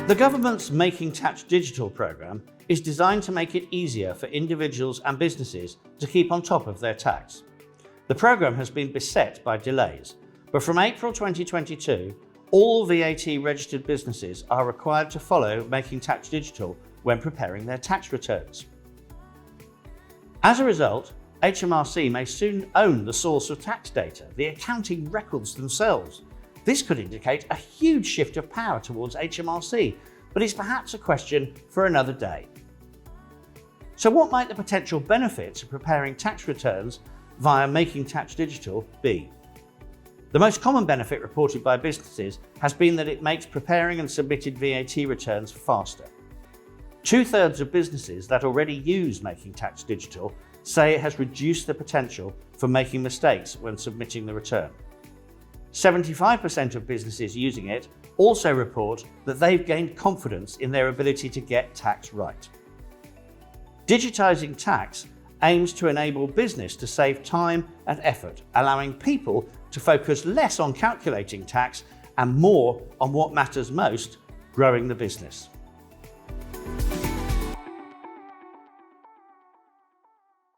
The government's Making Tax Digital programme is designed to make it easier for individuals and businesses to keep on top of their tax. The programme has been beset by delays, but from April 2022, all VAT registered businesses are required to follow Making Tax Digital when preparing their tax returns. As a result, HMRC may soon own the source of tax data, the accounting records themselves. This could indicate a huge shift of power towards HMRC, but is perhaps a question for another day. So what might the potential benefits of preparing tax returns via Making Tax Digital be? The most common benefit reported by businesses has been that it makes preparing and submitted VAT returns faster. 2/3 of businesses that already use Making Tax Digital say it has reduced the potential for making mistakes when submitting the return. 75% of businesses using it also report that they've gained confidence in their ability to get tax right. Digitising tax aims to enable business to save time and effort, allowing people to focus less on calculating tax and more on what matters most, growing the business.